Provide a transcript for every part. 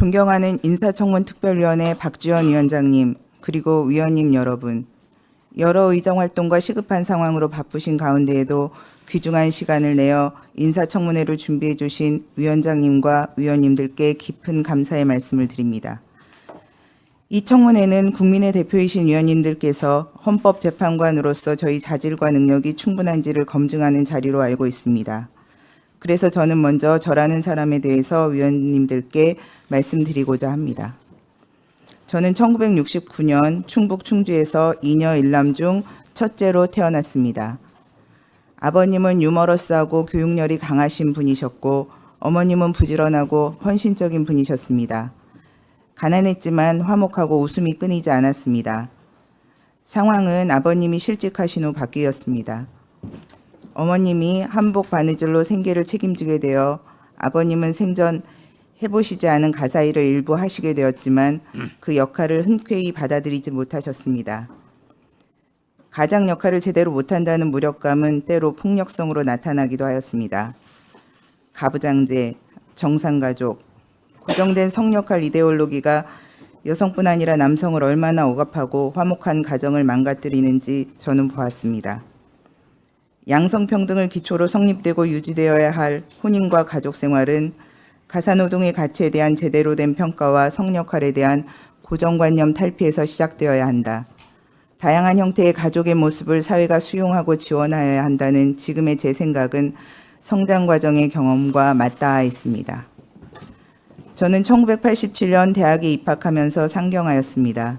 존경하는 인사청문특별위원회 박주연 위원장님, 그리고 위원님 여러분, 여러 의정활동과 시급한 상황으로 바쁘신 가운데에도 귀중한 시간을 내어 인사청문회를 준비해 주신 위원장님과 위원님들께 깊은 감사의 말씀을 드립니다. 이 청문회는 국민의 대표이신 위원님들께서 헌법재판관으로서 저희 자질과 능력이 충분한지를 검증하는 자리로 알고 있습니다. 그래서 저는 먼저 저라는 사람에 대해서 위원님들께 말씀드리고자 합니다. 저는 1969년 충북 충주에서 이녀 일남 중 첫째로 태어났습니다. 아버님은 유머러스하고 교육열이 강하신 분이셨고 어머님은 부지런하고 헌신적인 분이셨습니다. 가난했지만 화목하고 웃음이 끊이지 않았습니다. 상황은 아버님이 실직하신 후 바뀌었습니다. 어머님이 한복 바느질로 생계를 책임지게 되어 아버님은 생전 해보시지 않은 가사일을 일부 하시게 되었지만 그 역할을 흔쾌히 받아들이지 못하셨습니다. 가장 역할을 제대로 못한다는 무력감은 때로 폭력성으로 나타나기도 하였습니다. 가부장제, 정상가족, 고정된 성역할 이데올로기가 여성뿐 아니라 남성을 얼마나 억압하고 화목한 가정을 망가뜨리는지 저는 보았습니다. 양성평등을 기초로 성립되고 유지되어야 할 혼인과 가족 생활은 가사노동의 가치에 대한 제대로 된 평가와 성역할에 대한 고정관념 탈피에서 시작되어야 한다. 다양한 형태의 가족의 모습을 사회가 수용하고 지원하여야 한다는 지금의 제 생각은 성장 과정의 경험과 맞닿아 있습니다. 저는 1987년 대학에 입학하면서 상경하였습니다.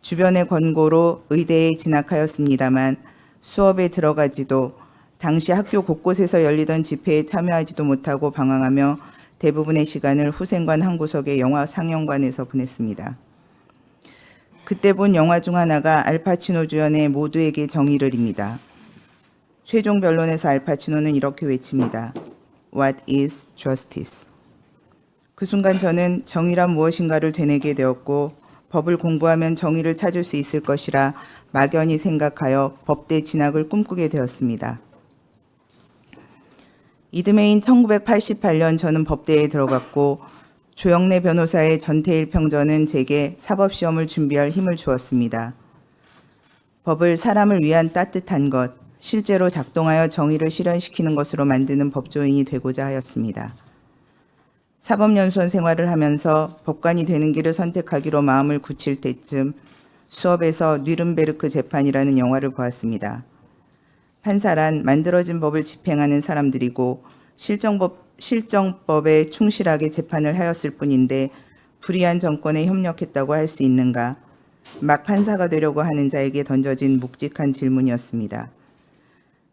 주변의 권고로 의대에 진학하였습니다만 수업에 들어가지도 당시 학교 곳곳에서 열리던 집회에 참여하지도 못하고 방황하며 대부분의 시간을 후생관 한 구석의 영화 상영관에서 보냈습니다. 그때 본 영화 중 하나가 알파치노 주연의 모두에게 정의를입니다. 최종 변론에서 알파치노는 이렇게 외칩니다. What is justice? 그 순간 저는 정의란 무엇인가를 되뇌게 되었고 법을 공부하면 정의를 찾을 수 있을 것이라 막연히 생각하여 법대 진학을 꿈꾸게 되었습니다. 이듬해인 1988년 저는 법대에 들어갔고 조영래 변호사의 전태일 평전은 제게 사법시험을 준비할 힘을 주었습니다. 법을 사람을 위한 따뜻한 것, 실제로 작동하여 정의를 실현시키는 것으로 만드는 법조인이 되고자 하였습니다. 사법연수원 생활을 하면서 법관이 되는 길을 선택하기로 마음을 굳힐 때쯤 수업에서 뉘른베르크 재판이라는 영화를 보았습니다. 판사란 만들어진 법을 집행하는 사람들이고 실정법에 충실하게 재판을 하였을 뿐인데 불의한 정권에 협력했다고 할 수 있는가? 막 판사가 되려고 하는 자에게 던져진 묵직한 질문이었습니다.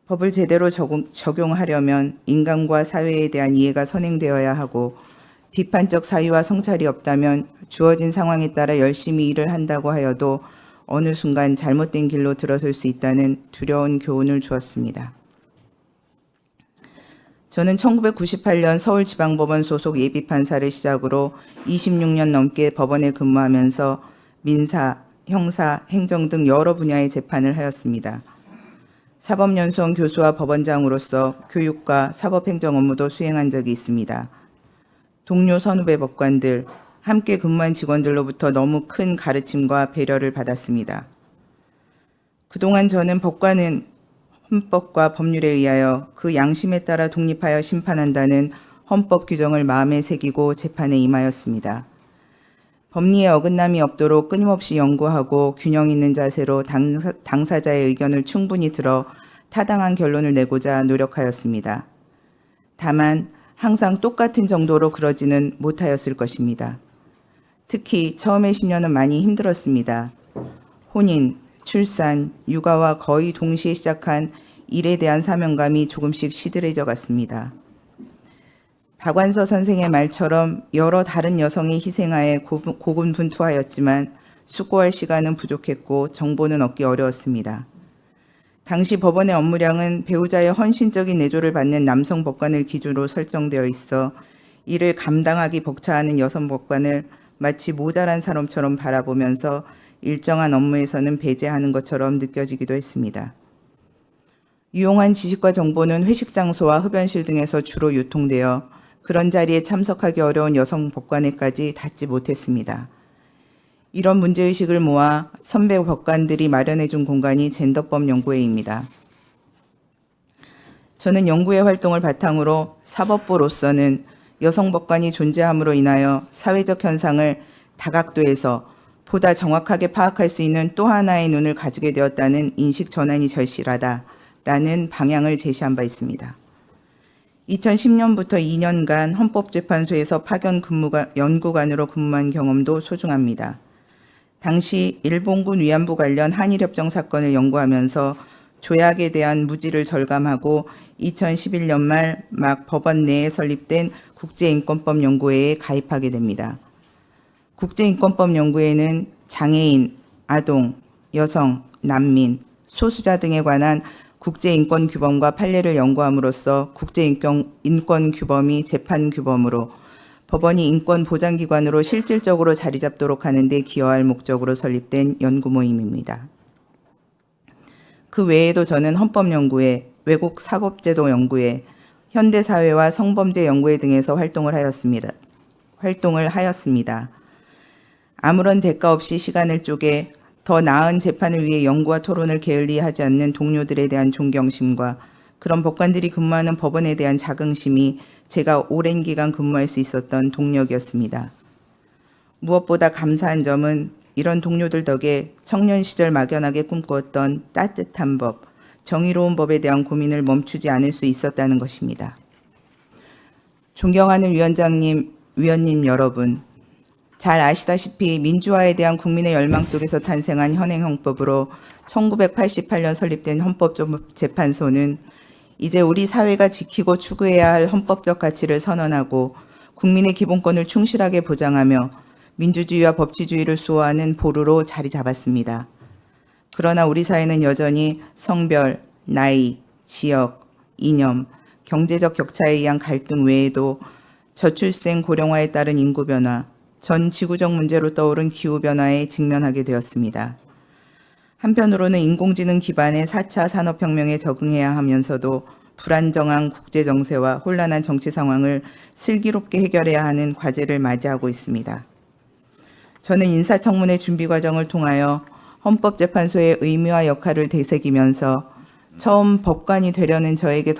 법을 제대로 적용하려면 인간과 사회에 대한 이해가 선행되어야 하고 비판적 사유와 성찰이 없다면 주어진 상황에 따라 열심히 일을 한다고 하여도 어느 순간 잘못된 길로 들어설 수 있다는 두려운 교훈을 주었습니다. 저는 1998년 서울지방법원 소속 예비판사를 시작으로 26년 넘게 법원에 근무하면서 민사, 형사, 행정 등 여러 분야의 재판을 하였습니다. 사법연수원 교수와 법원장으로서 교육과 사법행정 업무도 수행한 적이 있습니다. 동료 선후배 법관들, 함께 근무한 직원들로부터 너무 큰 가르침과 배려를 받았습니다. 그동안 저는 법관은 헌법과 법률에 의하여 그 양심에 따라 독립하여 심판한다는 헌법 규정을 마음에 새기고 재판에 임하였습니다. 법리에 어긋남이 없도록 끊임없이 연구하고 균형 있는 자세로 당사자의 의견을 충분히 들어 타당한 결론을 내고자 노력하였습니다. 다만 항상 똑같은 정도로 그러지는 못하였을 것입니다. 특히 처음의 10년은 많이 힘들었습니다. 혼인, 출산, 육아와 거의 동시에 시작한 일에 대한 사명감이 조금씩 시들해져 갔습니다. 박완서 선생의 말처럼 여러 다른 여성의 희생하에 고군분투하였지만 숙고할 시간은 부족했고 정보는 얻기 어려웠습니다. 당시 법원의 업무량은 배우자의 헌신적인 내조를 받는 남성 법관을 기준으로 설정되어 있어 이를 감당하기 벅차하는 여성 법관을 마치 모자란 사람처럼 바라보면서 일정한 업무에서는 배제하는 것처럼 느껴지기도 했습니다. 유용한 지식과 정보는 회식 장소와 흡연실 등에서 주로 유통되어 그런 자리에 참석하기 어려운 여성 법관에까지 닿지 못했습니다. 이런 문제의식을 모아 선배 법관들이 마련해준 공간이 젠더법 연구회입니다. 저는 연구회 활동을 바탕으로 사법부로서는 여성 법관이 존재함으로 인하여 사회적 현상을 다각도에서 보다 정확하게 파악할 수 있는 또 하나의 눈을 가지게 되었다는 인식 전환이 절실하다라는 방향을 제시한 바 있습니다. 2010년부터 2년간 헌법재판소에서 파견 연구관으로 근무한 경험도 소중합니다. 당시 일본군 위안부 관련 한일협정 사건을 연구하면서 조약에 대한 무지를 절감하고 2011년 말 막 법원 내에 설립된 국제인권법 연구회에 가입하게 됩니다. 국제인권법 연구회는 장애인, 아동, 여성, 난민, 소수자 등에 관한 국제인권 규범과 판례를 연구함으로써 국제인권 규범이 재판 규범으로 법원이 인권 보장기관으로 실질적으로 자리 잡도록 하는 데 기여할 목적으로 설립된 연구 모임입니다. 그 외에도 저는 헌법연구회, 외국사법제도연구회, 현대사회와 성범죄연구회 등에서 활동을 하였습니다. 아무런 대가 없이 시간을 쪼개 더 나은 재판을 위해 연구와 토론을 게을리하지 않는 동료들에 대한 존경심과 그런 법관들이 근무하는 법원에 대한 자긍심이 제가 오랜 기간 근무할 수 있었던 동력이었습니다. 무엇보다 감사한 점은 이런 동료들 덕에 청년 시절 막연하게 꿈꾸었던 따뜻한 법, 정의로운 법에 대한 고민을 멈추지 않을 수 있었다는 것입니다. 존경하는 위원장님, 위원님 여러분, 잘 아시다시피 민주화에 대한 국민의 열망 속에서 탄생한 현행헌법으로 1988년 설립된 헌법재판소는 이제 우리 사회가 지키고 추구해야 할 헌법적 가치를 선언하고 국민의 기본권을 충실하게 보장하며 민주주의와 법치주의를 수호하는 보루로 자리 잡았습니다. 그러나 우리 사회는 여전히 성별, 나이, 지역, 이념, 경제적 격차에 의한 갈등 외에도 저출생 고령화에 따른 인구 변화, 전 지구적 문제로 떠오른 기후변화에 직면하게 되었습니다. 한편으로는 인공지능 기반의 4차 산업혁명에 적응해야 하면서도 불안정한 국제정세와 혼란한 정치 상황을 슬기롭게 해결해야 하는 과제를 맞이하고 있습니다. 저는 인사청문회 준비 과정을 통하여 헌법재판소의 의미와 역할을 되새기면서 처음 법관이 되려는 저에게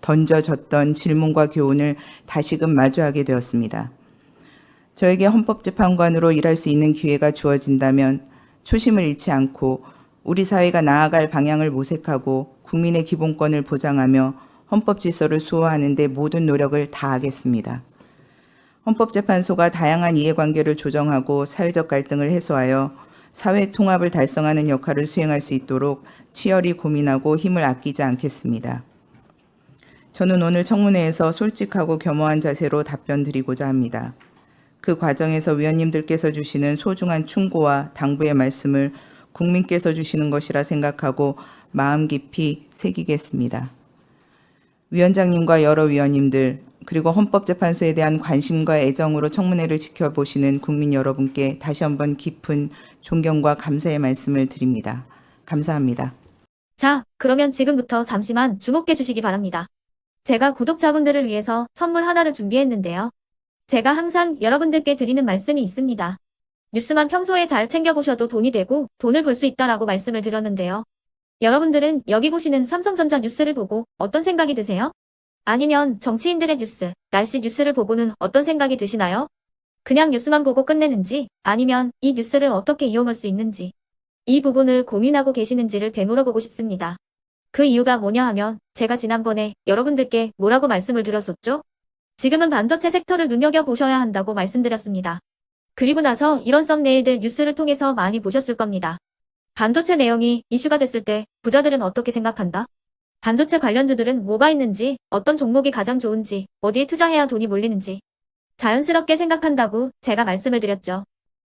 던져졌던 질문과 교훈을 다시금 마주하게 되었습니다. 저에게 헌법재판관으로 일할 수 있는 기회가 주어진다면 초심을 잃지 않고 우리 사회가 나아갈 방향을 모색하고 국민의 기본권을 보장하며 헌법 질서를 수호하는 데 모든 노력을 다하겠습니다. 헌법재판소가 다양한 이해관계를 조정하고 사회적 갈등을 해소하여 사회 통합을 달성하는 역할을 수행할 수 있도록 치열히 고민하고 힘을 아끼지 않겠습니다. 저는 오늘 청문회에서 솔직하고 겸허한 자세로 답변 드리고자 합니다. 그 과정에서 위원님들께서 주시는 소중한 충고와 당부의 말씀을 국민께서 주시는 것이라 생각하고 마음 깊이 새기겠습니다. 위원장님과 여러 위원님들, 그리고 헌법재판소에 대한 관심과 애정으로 청문회를 지켜보시는 국민 여러분께 다시 한번 깊은 존경과 감사의 말씀을 드립니다. 감사합니다. 자, 그러면 지금부터 잠시만 주목해 주시기 바랍니다. 제가 구독자분들을 위해서 선물 하나를 준비했는데요. 제가 항상 여러분들께 드리는 말씀이 있습니다. 뉴스만 평소에 잘 챙겨보셔도 돈이 되고 돈을 벌 수 있다라고 말씀을 드렸는데요. 여러분들은 여기 보시는 삼성전자 뉴스를 보고 어떤 생각이 드세요? 아니면 정치인들의 뉴스, 날씨 뉴스를 보고는 어떤 생각이 드시나요? 그냥 뉴스만 보고 끝내는지, 아니면 이 뉴스를 어떻게 이용할 수 있는지, 이 부분을 고민하고 계시는지를 되물어보고 싶습니다. 그 이유가 뭐냐 하면 제가 지난번에 여러분들께 뭐라고 말씀을 드렸었죠? 지금은 반도체 섹터를 눈여겨보셔야 한다고 말씀드렸습니다. 그리고 나서 이런 썸네일들 뉴스를 통해서 많이 보셨을 겁니다. 반도체 내용이 이슈가 됐을 때 부자들은 어떻게 생각한다? 반도체 관련주들은 뭐가 있는지, 어떤 종목이 가장 좋은지, 어디에 투자해야 돈이 몰리는지 자연스럽게 생각한다고 제가 말씀을 드렸죠.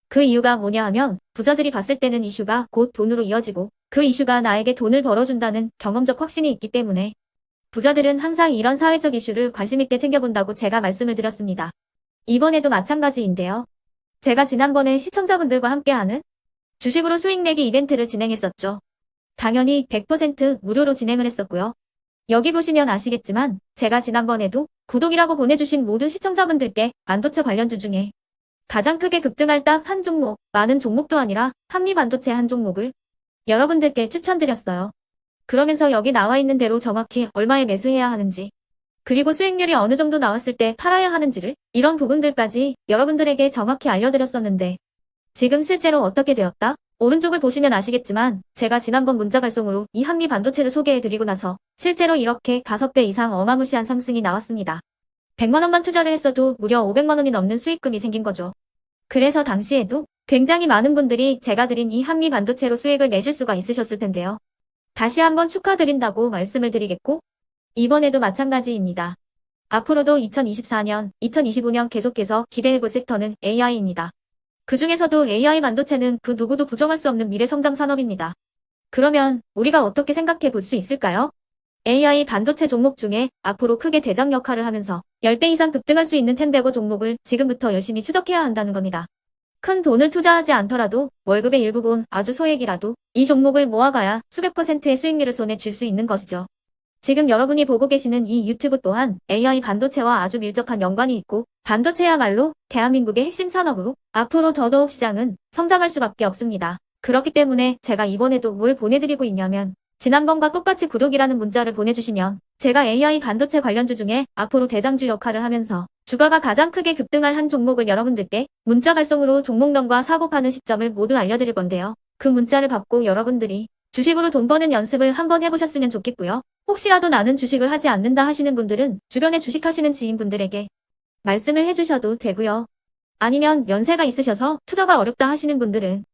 그 이유가 뭐냐 하면 부자들이 봤을 때는 이슈가 곧 돈으로 이어지고 그 이슈가 나에게 돈을 벌어준다는 경험적 확신이 있기 때문에 부자들은 항상 이런 사회적 이슈를 관심 있게 챙겨본다고 제가 말씀을 드렸습니다. 이번에도 마찬가지인데요. 제가 지난번에 시청자분들과 함께하는 주식으로 수익 내기 이벤트를 진행했었죠. 당연히 100% 무료로 진행을 했었고요. 여기 보시면 아시겠지만 제가 지난번에도 구독이라고 보내주신 모든 시청자분들께 반도체 관련주 중에 가장 크게 급등할 딱 한 종목, 많은 종목도 아니라 한미반도체 한 종목을 여러분들께 추천드렸어요. 그러면서 여기 나와 있는 대로 정확히 얼마에 매수해야 하는지, 그리고 수익률이 어느 정도 나왔을 때 팔아야 하는지를, 이런 부분들까지 여러분들에게 정확히 알려드렸었는데 지금 실제로 어떻게 되었다? 오른쪽을 보시면 아시겠지만 제가 지난번 문자 발송으로 이 한미 반도체를 소개해드리고 나서 실제로 이렇게 5배 이상 어마무시한 상승이 나왔습니다. 100만 원만 투자를 했어도 무려 500만 원이 넘는 수익금이 생긴 거죠. 그래서 당시에도 굉장히 많은 분들이 제가 드린 이 한미 반도체로 수익을 내실 수가 있으셨을 텐데요. 다시 한번 축하드린다고 말씀을 드리겠고, 이번에도 마찬가지입니다. 앞으로도 2024년, 2025년 계속해서 기대해볼 섹터는 AI입니다. 그 중에서도 AI 반도체는 그 누구도 부정할 수 없는 미래 성장 산업입니다. 그러면 우리가 어떻게 생각해 볼 수 있을까요? AI 반도체 종목 중에 앞으로 크게 대장 역할을 하면서 10배 이상 급등할 수 있는 텐베고 종목을 지금부터 열심히 추적해야 한다는 겁니다. 큰 돈을 투자하지 않더라도 월급의 일부분 아주 소액이라도 이 종목을 모아가야 수백 %의 수익률을 손에 쥘 수 있는 것이죠. 지금 여러분이 보고 계시는 이 유튜브 또한 AI 반도체와 아주 밀접한 연관이 있고, 반도체야말로 대한민국의 핵심 산업으로 앞으로 더더욱 시장은 성장할 수밖에 없습니다. 그렇기 때문에 제가 이번에도 뭘 보내드리고 있냐면, 지난번과 똑같이 구독이라는 문자를 보내주시면 제가 AI 반도체 관련주 중에 앞으로 대장주 역할을 하면서 주가가 가장 크게 급등할 한 종목을 여러분들께 문자 발송으로 종목명과 사고 파는 시점을 모두 알려드릴 건데요. 그 문자를 받고 여러분들이 주식으로 돈 버는 연습을 한번 해보셨으면 좋겠고요. 혹시라도 나는 주식을 하지 않는다 하시는 분들은 주변에 주식하시는 지인분들에게 말씀을 해주셔도 되고요. 아니면 연세가 있으셔서 투자가 어렵다 하시는 분들은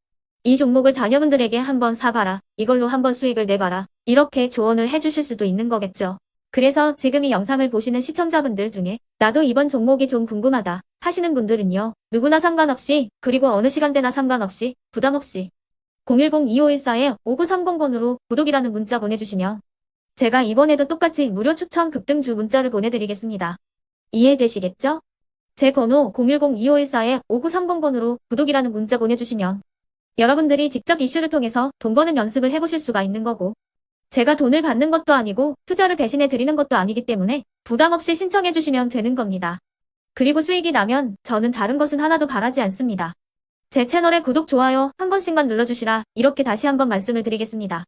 이 종목을 자녀분들에게 한번 사봐라, 이걸로 한번 수익을 내봐라, 이렇게 조언을 해주실 수도 있는 거겠죠. 그래서 지금 이 영상을 보시는 시청자분들 중에 나도 이번 종목이 좀 궁금하다 하시는 분들은요, 누구나 상관없이, 그리고 어느 시간대나 상관없이 부담없이 010-2514-5930번으로 구독이라는 문자 보내주시면 제가 이번에도 똑같이 무료 추천 급등주 문자를 보내드리겠습니다. 이해되시겠죠? 제 번호 010-2514-5930번으로 구독이라는 문자 보내주시면 여러분들이 직접 이슈를 통해서 돈 버는 연습을 해보실 수가 있는 거고, 제가 돈을 받는 것도 아니고 투자를 대신해 드리는 것도 아니기 때문에 부담 없이 신청해 주시면 되는 겁니다. 그리고 수익이 나면 저는 다른 것은 하나도 바라지 않습니다. 제 채널에 구독, 좋아요 한 번씩만 눌러주시라, 이렇게 다시 한번 말씀을 드리겠습니다.